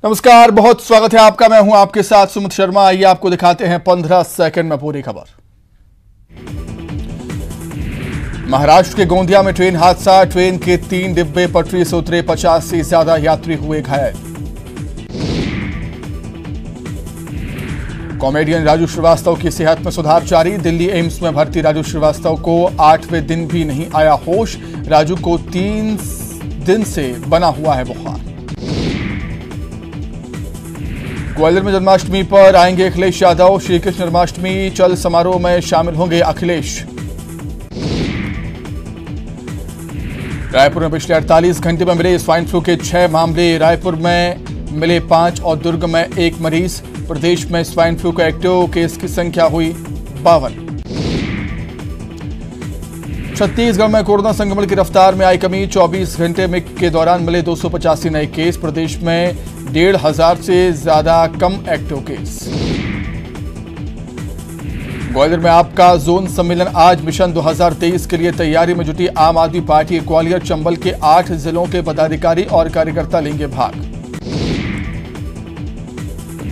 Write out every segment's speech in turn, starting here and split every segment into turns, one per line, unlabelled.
नमस्कार, बहुत स्वागत है आपका। मैं हूं आपके साथ सुमित शर्मा। आइए आपको दिखाते हैं 15 सेकंड में पूरी खबर। महाराष्ट्र के गोंदिया में ट्रेन हादसा, ट्रेन के 3 डिब्बे पटरी से उतरे, 50 से ज्यादा यात्री हुए घायल। कॉमेडियन राजू श्रीवास्तव की सेहत में सुधार जारी, दिल्ली एम्स में भर्ती राजू श्रीवास्तव को 8वें दिन भी नहीं आया होश। राजू को 3 दिन से बना हुआ है बुखार। ग्वालियर में जन्माष्टमी पर आएंगे अखिलेश यादव, श्री कृष्ण जन्माष्टमी चल समारोह में शामिल होंगे अखिलेश। रायपुर में पिछले 48 घंटे में मिले स्वाइन फ्लू के 6 मामले, रायपुर में मिले 5 और दुर्ग में 1 मरीज। प्रदेश में स्वाइन फ्लू के एक्टिव केस की संख्या हुई 52। छत्तीसगढ़ में कोरोना संक्रमण की रफ्तार में आई कमी, 24 घंटे में के दौरान मिले 285 नए केस। प्रदेश में 1,500 से ज्यादा कम एक्टिव केस। ग्वालियर में आपका जोन सम्मेलन आज, मिशन 2023 के लिए तैयारी में जुटी आम आदमी पार्टी। ग्वालियर चंबल के 8 जिलों के पदाधिकारी और कार्यकर्ता लेंगे भाग।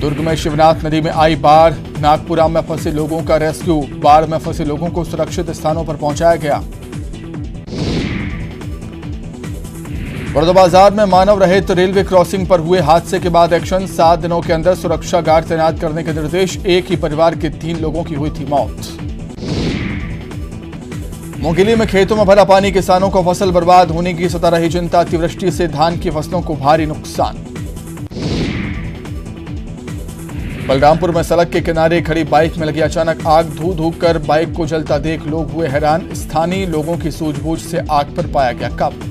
दुर्ग में शिवनाथ नदी में आई बाढ़, नागपुरा में फंसे लोगों का रेस्क्यू, बाढ़ में फंसे लोगों को सुरक्षित स्थानों पर पहुंचाया गया। बड़ौदाबाजार में मानव रहित रेलवे क्रॉसिंग पर हुए हादसे के बाद एक्शन, 7 दिनों के अंदर सुरक्षा गार्ड तैनात करने के निर्देश। एक ही परिवार के 3 लोगों की हुई थी मौत। मुंगेली में खेतों में भरा पानी, किसानों को फसल बर्बाद होने की सता रही चिंता, अतिवृष्टि से धान की फसलों को भारी नुकसान। बलरामपुर में सड़क के किनारे खड़ी बाइक में लगी अचानक आग, धू धू कर बाइक को जलता देख लोग हुए हैरान। स्थानीय लोगों की सूझबूझ से आग पर पाया गया काबू।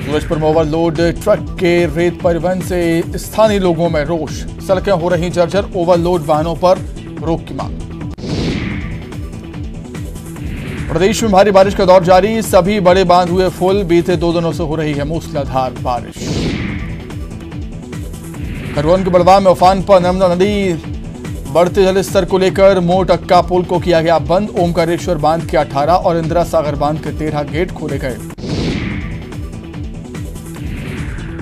सूरजपुर में ओवरलोड ट्रक के रेत परिवहन से स्थानीय लोगों में रोष, सड़कें हो रही जर्जर, ओवरलोड वाहनों पर रोक की मांग। प्रदेश में भारी बारिश का दौर जारी, सभी बड़े बांध हुए फुल, बीते 2 दिनों से हो रही है मूसलाधार बारिश। खरगोन के बड़वा में उफान पर नर्मदा नदी, बढ़ते जलस्तर को लेकर मोटक्का पुल को किया गया बंद। ओमकारेश्वर बांध के 18 और इंदिरा सागर बांध के 13 गेट खोले गए।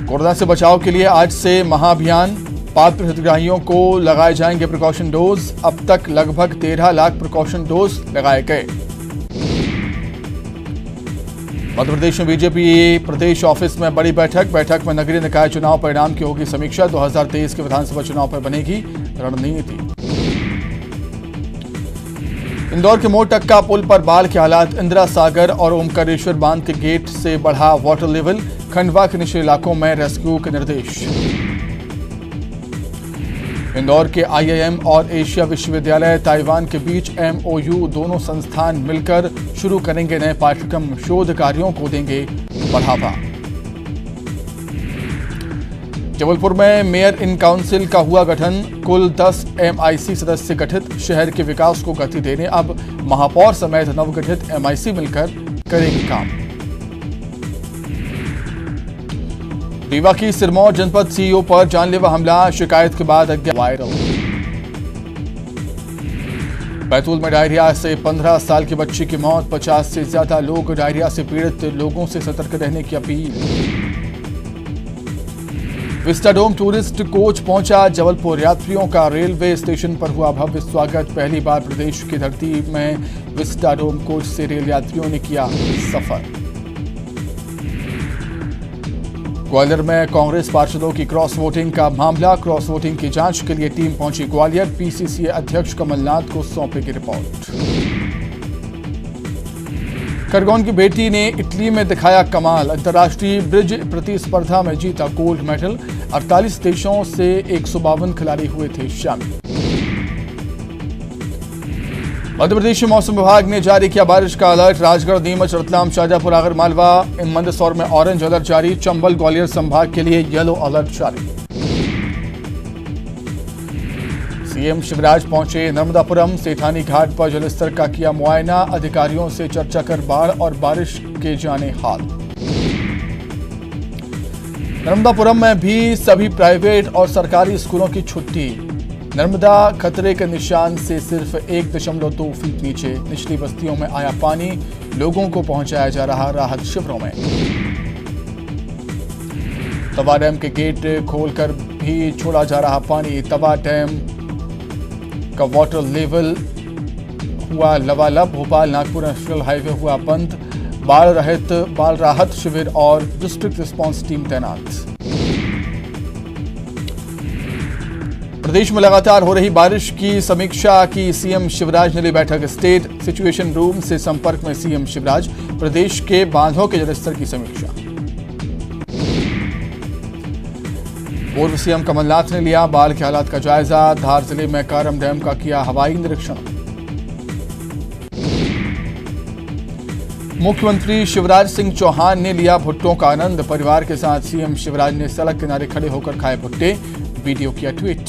कोरोना से बचाव के लिए आज से महाअभियान, पात्र हितग्राहियों को लगाए जाएंगे प्रिकॉशन डोज। अब तक लगभग 13 लाख प्रिकॉशन डोज लगाए गए। मध्य प्रदेश में बीजेपी प्रदेश ऑफिस में बड़ी बैठक में नगरीय निकाय चुनाव परिणाम की होगी समीक्षा। 2023 के विधानसभा चुनाव पर बनेगी रणनीति। इंदौर के मोटक्का पुल पर बाढ़ के हालात, इंदिरा सागर और ओमकारेश्वर बांध के गेट से बढ़ा वाटर लेवल, खंडवा के निचले इलाकों में रेस्क्यू के निर्देश। इंदौर के आईआईएम और एशिया विश्वविद्यालय ताइवान के बीच एमओयू, दोनों संस्थान मिलकर शुरू करेंगे नए पाठ्यक्रम, शोध कार्यों को देंगे बढ़ावा। जबलपुर में मेयर इन काउंसिल का हुआ गठन, कुल 10 एमआईसी सदस्य गठित, शहर के विकास को गति देने अब महापौर समेत नवगठित एमआईसी मिलकर करेंगे काम। रीवा की सिरमौर जनपद सीईओ पर जानलेवा हमला, शिकायत के बाद अज्ञात वायरल। बैतूल में डायरिया से 15 साल की बच्ची की मौत, 50 से ज्यादा लोग डायरिया से पीड़ित, लोगों से सतर्क रहने की अपील। विस्टाडोम टूरिस्ट कोच पहुंचा जबलपुर, यात्रियों का रेलवे स्टेशन पर हुआ भव्य स्वागत। पहली बार प्रदेश की धरती में विस्टाडोम कोच से रेल यात्रियों ने किया सफर। ग्वालियर में कांग्रेस पार्षदों की क्रॉस वोटिंग का मामला, क्रॉस वोटिंग की जांच के लिए टीम पहुंची ग्वालियर। पीसीसी अध्यक्ष कमलनाथ को सौंपेगी रिपोर्ट। खरगोन की बेटी ने इटली में दिखाया कमाल, अंतर्राष्ट्रीय ब्रिज प्रतिस्पर्धा में जीता गोल्ड मेडल। 48 देशों से 152 खिलाड़ी हुए थे शामिल। मध्य प्रदेश में मौसम विभाग ने जारी किया बारिश का अलर्ट, राजगढ़, नीमच, रतलाम, शाजापुर, आगर मालवा, मंदसौर में ऑरेंज अलर्ट जारी। चंबल, ग्वालियर संभाग के लिए येलो अलर्ट जारी। सीएम शिवराज पहुंचे नर्मदापुरम, सेठानी घाट पर जलस्तर का किया मुआयना, अधिकारियों से चर्चा कर बाढ़ और बारिश के जाने हाल। नर्मदापुरम में भी सभी प्राइवेट और सरकारी स्कूलों की छुट्टी। नर्मदा खतरे के निशान से सिर्फ 1.2 फीट नीचे, निचली बस्तियों में आया पानी, लोगों को पहुंचाया जा रहा राहत शिविरों में। तवा डैम के गेट खोलकर भी छोड़ा जा रहा पानी। तवा डैम का वाटर लेवल हुआ लबालब। भोपाल नागपुर नेशनल हाईवे हुआ बंद। बाढ़ राहत शिविर और डिस्ट्रिक्ट रिस्पांस टीम तैनात। प्रदेश में लगातार हो रही बारिश की समीक्षा की सीएम शिवराज ने ली बैठक। स्टेट सिचुएशन रूम से संपर्क में सीएम शिवराज। प्रदेश के बांधों के जलस्तर की समीक्षा। पूर्व सीएम कमलनाथ ने लिया बाढ़ के हालात का जायजा। धार जिले में कारम डैम का किया हवाई निरीक्षण। मुख्यमंत्री शिवराज सिंह चौहान ने लिया भुट्टों का आनंद। परिवार के साथ सीएम शिवराज ने सड़क किनारे खड़े होकर खाए भुट्टे। वीडियो किया ट्वीट।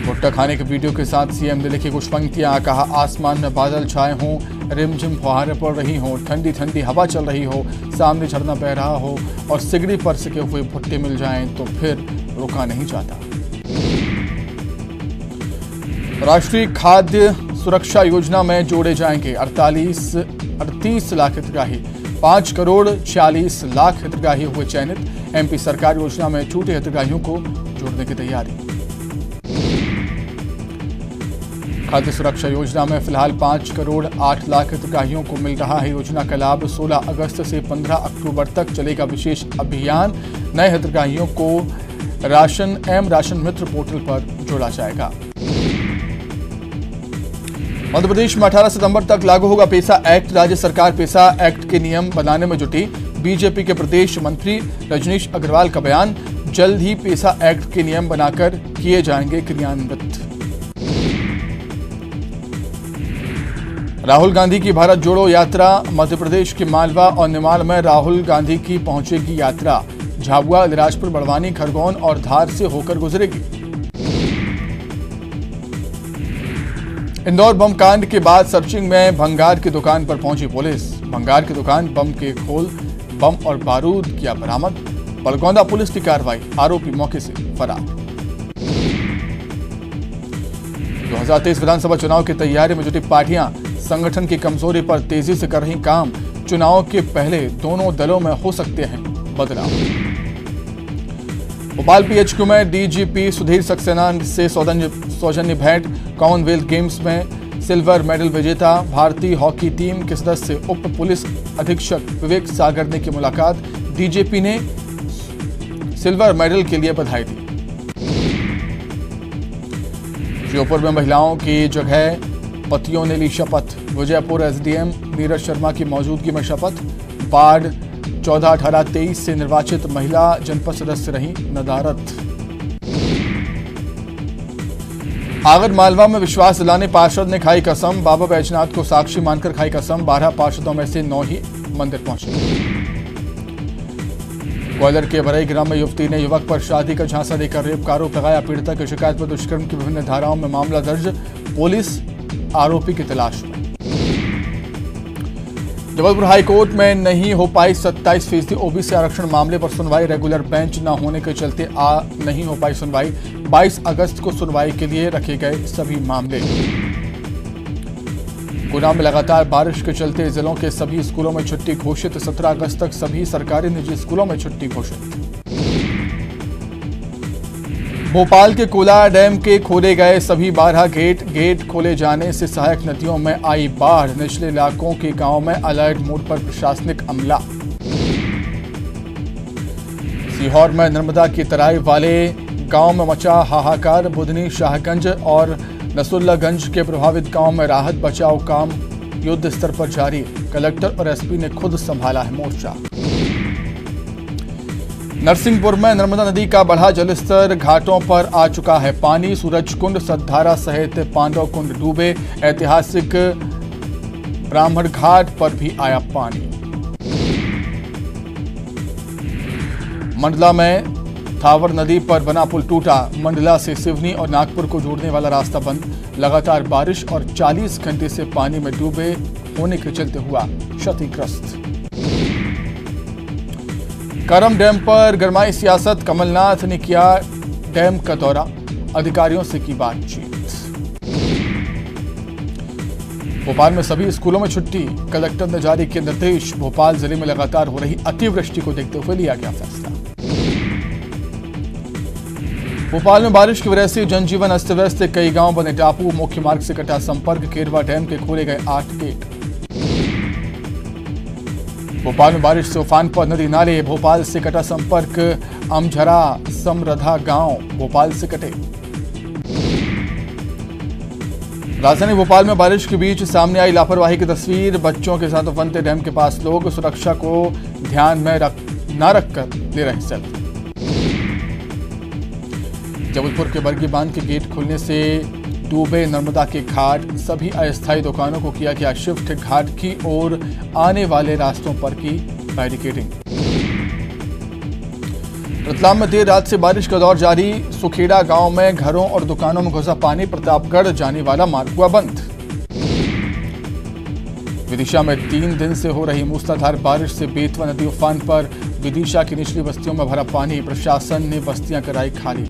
भुट्टा खाने के वीडियो के साथ सीएम ने लिखी कुछ पंक्तियां। कहा, आसमान में बादल छाए हों, रिमझिम फुहारें पड़ रही हों, ठंडी ठंडी हवा चल रही हो, सामने झरना बह रहा हो और सिगड़ी पर सिके हुए भुट्टे मिल जाएं तो फिर रुका नहीं जाता। राष्ट्रीय खाद्य सुरक्षा योजना में जोड़े जाएंगे 38 लाख हितग्राही। 5 करोड़ 46 लाख हितग्राही हुए चयनित। एमपी सरकार योजना में छूटे हितग्राहियों को जोड़ने की तैयारी। खाद्य सुरक्षा योजना में फिलहाल 5 करोड़ 8 लाख हितग्राहियों को मिल रहा है। योजना का लाभ 16 अगस्त से 15 अक्टूबर तक चलेगा विशेष अभियान। नए हितग्राहियों को राशन मित्र पोर्टल पर जोड़ा जाएगा। मध्य प्रदेश में 18 सितंबर तक लागू होगा पेसा एक्ट। राज्य सरकार पेसा एक्ट के नियम बनाने में जुटी। बीजेपी के प्रदेश मंत्री रजनीश अग्रवाल का बयान। जल्द ही पेसा एक्ट के नियम बनाकर किए जाएंगे क्रियान्वित। राहुल गांधी की भारत जोड़ो यात्रा। मध्य प्रदेश के मालवा और निमाड़ में राहुल गांधी की पहुंचेगी यात्रा। झाबुआ, अलीराजपुर, बड़वानी, खरगोन और धार से होकर गुजरेगी। इंदौर बम कांड के बाद सर्चिंग में भंगार की दुकान पर पहुंची पुलिस। भंगार की दुकान बम के खोल, बम और बारूद किया बरामद। बलगौंदा पुलिस की कार्रवाई। आरोपी मौके से फरार। 2023 विधानसभा चुनाव की तैयारी में जुटी पार्टियां संगठन की कमजोरी पर तेजी से कर रही काम। चुनाव के पहले दोनों दलों में हो सकते हैं बदलाव। भोपाल पीएचक्यू में डीजीपी सुधीर सक्सेना से सौजन्य भेंट। कॉमनवेल्थ गेम्स में सिल्वर मेडल विजेता भारतीय हॉकी टीम के सदस्य उप पुलिस अधीक्षक विवेक सागर ने की मुलाकात। डीजीपी ने सिल्वर मेडल के लिए बधाई दी। श्योपुर में महिलाओं की जगह पतियों ने ली शपथ। विजयपुर एसडीएम नीरज शर्मा की मौजूदगी में शपथ। वार्ड 14, 18, 23 से निर्वाचित महिला जनपद सदस्य रही नदारत। आगर मालवा में विश्वास दिलाने पार्षद ने खाई कसम। बाबा बैजनाथ को साक्षी मानकर खाई कसम। 12 पार्षदों में से 9 ही मंदिर पहुंचे। ग्वालियर के बरई ग्राम में युवती ने युवक पर शादी का झांसा देकर रेप का आरोप लगाया। पीड़िता की शिकायत पर दुष्कर्म की विभिन्न धाराओं में मामला दर्ज। पुलिस आरोपी की तलाश में। जबलपुर हाईकोर्ट में नहीं हो पाई 27% ओबीसी आरक्षण मामले पर सुनवाई। रेगुलर बेंच न होने के चलते नहीं हो पाई सुनवाई। 22 अगस्त को सुनवाई के लिए रखे गए सभी मामले। गुना में लगातार बारिश के चलते जिलों के सभी स्कूलों में छुट्टी घोषित। 17 अगस्त तक सभी सरकारी निजी स्कूलों में छुट्टी घोषित। भोपाल के कोला डैम के खोले गए सभी 12 गेट खोले जाने से सहायक नदियों में आई बाढ़। निचले इलाकों के गांवों में अलर्ट मोड पर प्रशासनिक अमला। सीहोर में नर्मदा की तराई वाले गांव में मचा हाहाकार। बुधनी, शाहगंज और नसरुल्लागंज के प्रभावित गांव में राहत बचाव काम युद्ध स्तर पर जारी। कलेक्टर और एसपी ने खुद संभाला है मोर्चा। नरसिंहपुर में नर्मदा नदी का बढ़ा जलस्तर। घाटों पर आ चुका है पानी। सूरज कुंड, सतधारा सहित पांडव कुंड डूबे। ऐतिहासिक ब्राह्मण घाट पर भी आया पानी। मंडला में थावर नदी पर बना पुल टूटा। मंडला से सिवनी और नागपुर को जोड़ने वाला रास्ता बंद। लगातार बारिश और 40 घंटे से पानी में डूबे होने के चलते हुआ क्षतिग्रस्त। करम डैम पर गरमाई सियासत। कमलनाथ ने किया डैम का दौरा। अधिकारियों से की बातचीत। भोपाल में सभी स्कूलों में छुट्टी, कलेक्टर ने जारी किए निर्देश। भोपाल जिले में लगातार हो रही अतिवृष्टि को देखते हुए लिया गया फैसला। भोपाल में बारिश की वजह से जनजीवन अस्त व्यस्त, कई गांव बने टापू, मुख्य मार्ग से कटा संपर्क, केरवा डैम के खोले गए 8 गेट। भोपाल में बारिश से उफान पर नदी नाले, भोपाल से कटा संपर्क, अमझरा समरधा गांव भोपाल से कटे। राजधानी भोपाल में बारिश के बीच सामने आई लापरवाही की तस्वीर, बच्चों के साथ उफनते डैम के पास लोग सुरक्षा को ध्यान में न रखकर ले रहे सेल्फी। जबलपुर के बरगी बांध के गेट खुलने से डूबे नर्मदा के घाट, सभी अस्थायी दुकानों को किया गया शिफ्ट, घाट की ओर आने वाले रास्तों पर की बैरिकेडिंग। रतलाम में देर रात से बारिश का दौर जारी, सुखेड़ा गांव में घरों और दुकानों में घुसा पानी, प्रतापगढ़ जाने वाला मार्ग हुआ बंद। विदिशा में 3 दिन से हो रही मूसलाधार बारिश से बेतवा नदी उफान पर, विदिशा की निचली बस्तियों में भरा पानी, प्रशासन ने बस्तियां कराई खाली।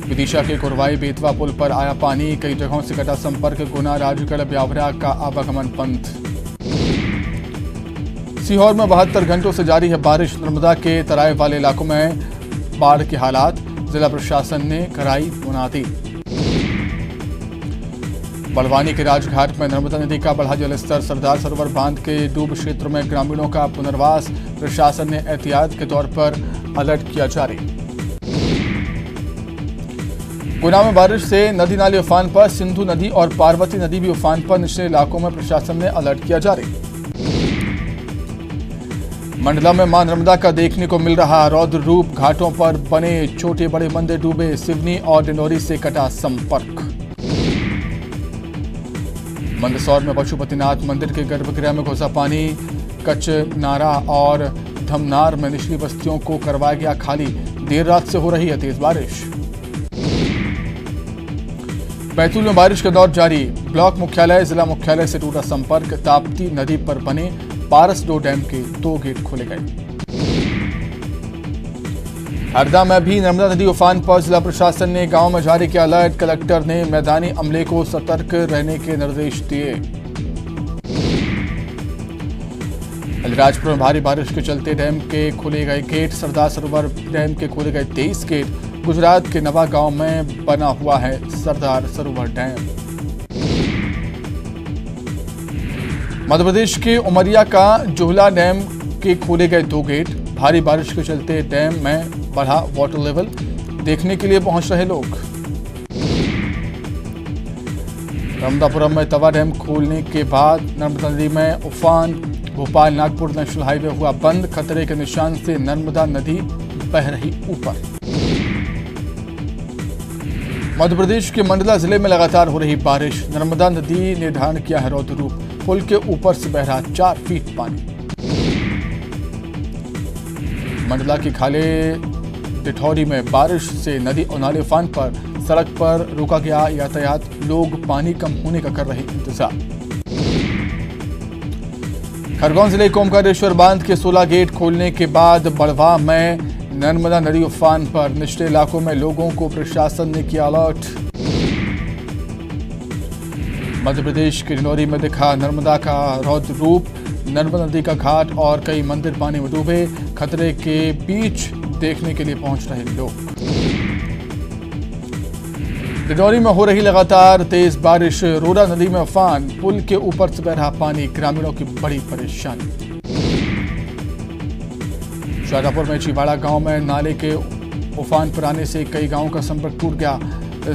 विदिशा के कुरवाई बेतवा पुल पर आया पानी, कई जगहों से कटा संपर्क, गुना राजगढ़ ब्यावरा का आवागमन बंद। सीहोर में 72 घंटों से जारी है बारिश, नर्मदा के तराई वाले इलाकों में बाढ़ के हालात, जिला प्रशासन ने कराई मुनादी। बड़वानी के राजघाट में नर्मदा नदी का बढ़ा जलस्तर, सरदार सरोवर बांध के डूब क्षेत्र में ग्रामीणों का पुनर्वास, प्रशासन ने एहतियात के तौर पर अलर्ट किया जारी। गुना में बारिश से नदी नाले उफान पर, सिंधु नदी और पार्वती नदी भी उफान पर, निचले इलाकों में प्रशासन ने अलर्ट किया जारी। मंडला में मां नर्मदा का देखने को मिल रहा रौद्र रूप, घाटों पर बने छोटे बड़े मंदिर डूबे, सिवनी और डिंडोरी से कटा संपर्क। मंदसौर में पशुपतिनाथ मंदिर के गर्भगृह में घुसा पानी, कचनारा और धमनार में निचली बस्तियों को करवाया गया खाली, देर रात से हो रही है तेज बारिश। बैतूल में बारिश का दौर जारी, ब्लॉक मुख्यालय जिला मुख्यालय से टूटा संपर्क, ताप्ती नदी पर बने पारसडोह डैम के 2 गेट खोले गए। हरदा में भी नर्मदा नदी उफान पर, जिला प्रशासन ने गांव में जारी किया अलर्ट, कलेक्टर ने मैदानी अमले को सतर्क रहने के निर्देश दिए। अलीराजपुर में भारी बारिश के चलते डैम के खोले गए गेट, सरदार सरोवर डैम के खोले गए 23 गेट। गुजरात के नवा गांव में बना हुआ है सरदार सरोवर डैम। मध्य प्रदेश के उमरिया का जोहला डैम के खोले गए 2 गेट, भारी बारिश के चलते डैम में बढ़ा वाटर लेवल, देखने के लिए पहुंच रहे लोग। रामदापुरम में तवा डैम खोलने के बाद नर्मदा नदी में उफान, भोपाल नागपुर नेशनल हाईवे हुआ बंद, खतरे के निशान से नर्मदा नदी बह रही ऊपर। मध्य प्रदेश के मंडला जिले में लगातार हो रही बारिश, नर्मदा नदी ने धारण किया है रौद्र रूप, पुल के ऊपर से बह रहा 4 फीट पानी। मंडला की खाले डिठौरी में बारिश से नदी और नाले उफान पर, सड़क पर रोका गया यातायात, लोग पानी कम होने का कर रहे इंतजार। खरगोन जिले के ओमकारेश्वर बांध के 16 गेट खोलने के बाद बड़वा में नर्मदा नदी उफान पर, निचले इलाकों में लोगों को प्रशासन ने किया अलर्ट। मध्य प्रदेश के डिंडोरी में दिखा नर्मदा का रौद्र रूप, नर्मदा नदी का घाट और कई मंदिर पानी में डूबे, खतरे के बीच देखने के लिए पहुंच रहे लोग। डिंडोरी में हो रही लगातार तेज बारिश, रोड़ा नदी में उफान, पुल के ऊपर से बह रहा पानी, ग्रामीणों की बड़ी परेशानी। शाहजहांपुर में चिवाड़ा गांव में नाले के उफान पर आने से कई गांवों का संपर्क टूट गया,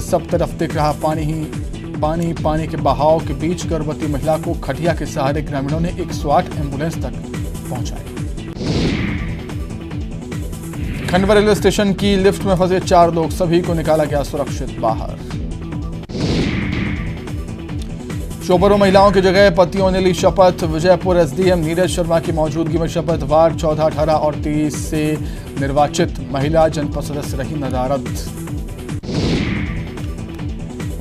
सब तरफ दिख रहा पानी ही पानी। पानी के बहाव के बीच गर्भवती महिला को खटिया के सहारे ग्रामीणों ने 108 एम्बुलेंस तक पहुंचाई। खंडवा रेलवे स्टेशन की लिफ्ट में फंसे 4 लोग, सभी को निकाला गया सुरक्षित बाहर। शोबरों महिलाओं की जगह पतियों ने ली शपथ, विजयपुर एसडीएम नीरज शर्मा की मौजूदगी में शपथ, वार्ड 14, 18 और 23 से निर्वाचित महिला जनपद सदस्य रही नदारद।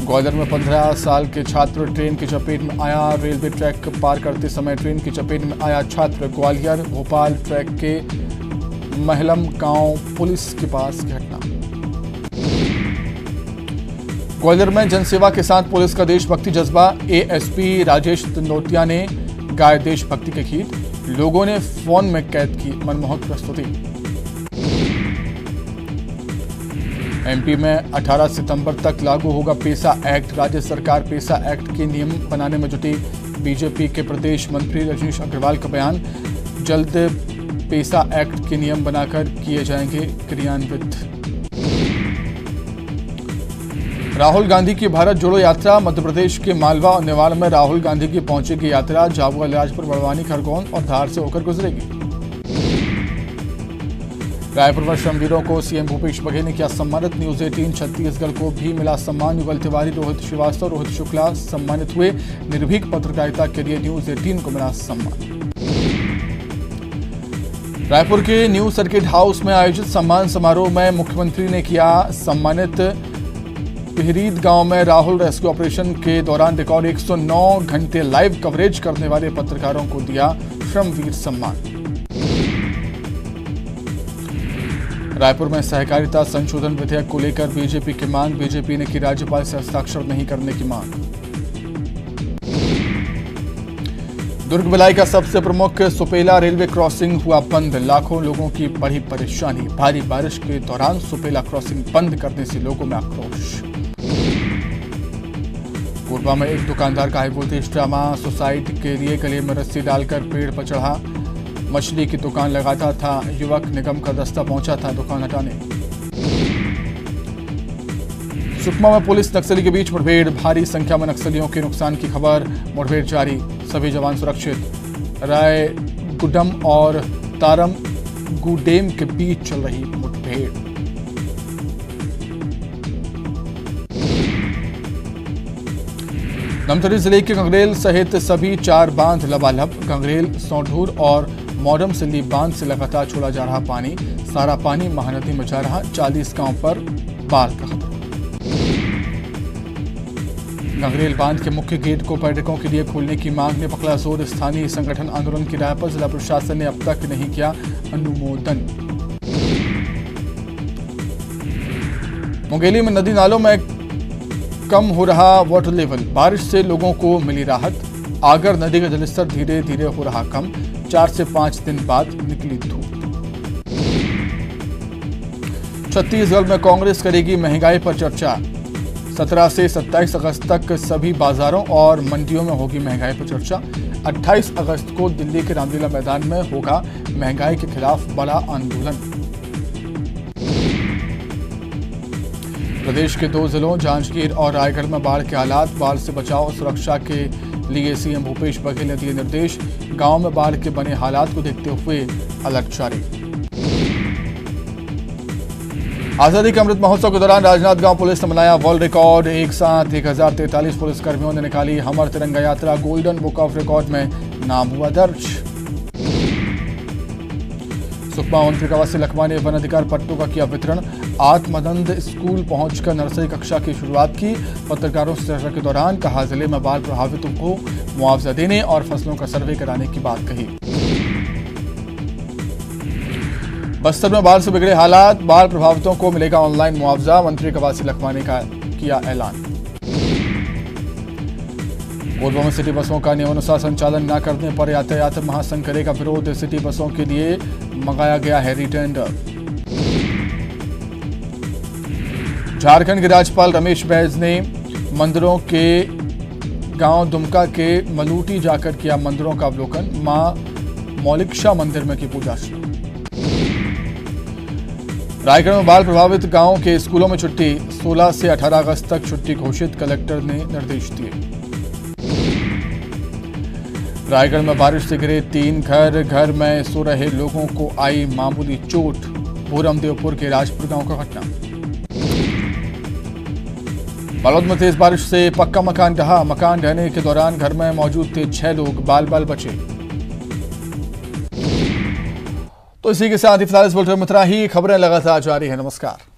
ग्वालियर में 15 साल के छात्र ट्रेन की चपेट में आया, रेलवे ट्रैक पार करते समय ट्रेन की चपेट में आया छात्र। ग्वालियर भोपाल ट्रैक के महलम गांव पुलिस के पास घटना। ग्वालियर में जनसेवा के साथ पुलिस का देशभक्ति जज्बा। एएसपी राजेश दंडोतिया ने गाए देशभक्ति के गीत। लोगों ने फोन में कैद की मनमोहक प्रस्तुति। एमपी में 18 सितंबर तक लागू होगा पेसा एक्ट। राज्य सरकार पेसा एक्ट के नियम बनाने में जुटी। बीजेपी के प्रदेश मंत्री रजनीश अग्रवाल का बयान। जल्द पेसा एक्ट के नियम बनाकर किए जाएंगे क्रियान्वित। राहुल गांधी की भारत जोड़ो यात्रा। मध्य प्रदेश के मालवा और नेवाड़ में राहुल गांधी की पहुंचेगी यात्रा। झाबुआ, इलाजपुर, बड़वानी, खरगोन और धार से होकर गुजरेगी। रायपुर में श्रमवीरों को सीएम भूपेश बघेल ने किया सम्मानित। न्यूज 18 छत्तीसगढ़ को भी मिला सम्मान। युगल तिवारी, रोहित श्रीवास्तव, रोहित शुक्ला सम्मानित हुए। निर्भीक पत्रकारिता के लिए न्यूज 18 को मिला सम्मान। रायपुर के न्यू सर्किट हाउस में आयोजित सम्मान समारोह में मुख्यमंत्री ने किया सम्मानित। पिहरीद गांव में राहुल रेस्क्यू ऑपरेशन के दौरान रिकॉर्ड 109 घंटे लाइव कवरेज करने वाले पत्रकारों को दिया श्रमवीर सम्मान। रायपुर में सहकारिता संशोधन विधेयक को लेकर बीजेपी की मांग। बीजेपी ने की राज्यपाल से हस्ताक्षर नहीं करने की मांग। दुर्ग भिलाई का सबसे प्रमुख सुपेला रेलवे क्रॉसिंग हुआ बंद। लाखों लोगों की बढ़ी परेशानी। भारी बारिश के दौरान सुपेला क्रॉसिंग बंद करने से लोगों में आक्रोश। कोरबा में एक दुकानदार का हाई वोल्टेज ड्रामा। सुसाइड के लिए गले में रस्सी डालकर पेड़ पर चढ़ा। मछली की दुकान लगाता था। युवक निगम का दस्ता पहुंचा था दुकान हटाने। सुकमा में पुलिस नक्सली के बीच मुठभेड़। भारी संख्या में नक्सलियों के नुकसान की खबर। मुठभेड़ जारी, सभी जवान सुरक्षित। रायगुडम और तारम गुडेम के बीच चल रही मुठभेड़। धमतरी जिले के गंगरेल सहित सभी 4 बांध लबालब। गंगरेल, सौंढूर और मौडम सिल्ली बांध से लगातार छोड़ा जा रहा पानी। सारा पानी महानदी में जा रहा। 40 गांव पर बाढ़ का खतरा। गंगरेल बांध के मुख्य गेट को पर्यटकों के लिए खोलने की मांग ने पकड़ा जोर। स्थानीय संगठन आंदोलन की राय पर जिला प्रशासन ने अब तक नहीं किया अनुमोदन। मुंगेली में नदी नालों में कम हो रहा वाटर लेवल। बारिश से लोगों को मिली राहत। आगर नदी का जलस्तर धीरे धीरे हो रहा कम। 4 से 5 दिन बाद निकली धूप। छत्तीसगढ़ में कांग्रेस करेगी महंगाई पर चर्चा। 17 से 27 अगस्त तक सभी बाजारों और मंडियों में होगी महंगाई पर चर्चा। 28 अगस्त को दिल्ली के रामलीला मैदान में होगा महंगाई के खिलाफ बड़ा आंदोलन। प्रदेश के 2 जिलों जांजगीर और रायगढ़ में बाढ़ के हालात। बाढ़ से बचाव और सुरक्षा के लिए सीएम भूपेश बघेल ने दिए निर्देश। गांव में बाढ़ के बने हालात को देखते हुए अलर्ट जारी। आजादी के अमृत महोत्सव के दौरान राजनांदगांव पुलिस ने बनाया वर्ल्ड रिकॉर्ड। एक साथ 1043 पुलिसकर्मियों ने निकाली हमर तिरंगा यात्रा। गोल्डन बुक ऑफ रिकॉर्ड में नाम हुआ दर्ज। सुकमा मंत्री कवासी लखमा ने वन अधिकार पट्टों का किया वितरण। आत्मनंद स्कूल पहुंचकर नर्सरी कक्षा की शुरुआत की। पत्रकारों से चर्चा के दौरान कहा जिले में बाढ़ प्रभावितों को मुआवजा देने और फसलों का सर्वे कराने की बात कही। बस्तर में बाढ़ से बिगड़े हालात। बाढ़ प्रभावितों को मिलेगा ऑनलाइन मुआवजा। मंत्री कवासी लखमा ने किया ऐलान। कोरबा में सिटी बसों का नियमानुसार संचालन न करने पर यातायात महासंघ करेगा विरोध। सिटी बसों के लिए मंगाया गया है रिटेंडर। झारखंड के राज्यपाल रमेश बैस ने मंदिरों के गांव दुमका के मलूटी जाकर किया मंदिरों का अवलोकन। मां मौलिक्षा मंदिर में की पूजा अर्चना। रायगढ़ में बाढ़ प्रभावित गांव के स्कूलों में छुट्टी। 16 से 18 अगस्त तक छुट्टी घोषित, कलेक्टर ने निर्देश दिए। रायगढ़ में बारिश से गिरे 3 घर में सो रहे लोगों को आई मामूली चोट। भूरमदेवपुर के राजपुर गांव का घटना। बालोद में तेज बारिश से पक्का मकान ढहा। मकान ढहने के दौरान घर में मौजूद थे 6 लोग, बाल बचे। तो इसी के साथ ही फिलहाल इस बुलेटिन में इतना ही। खबरें लगातार जारी है। नमस्कार।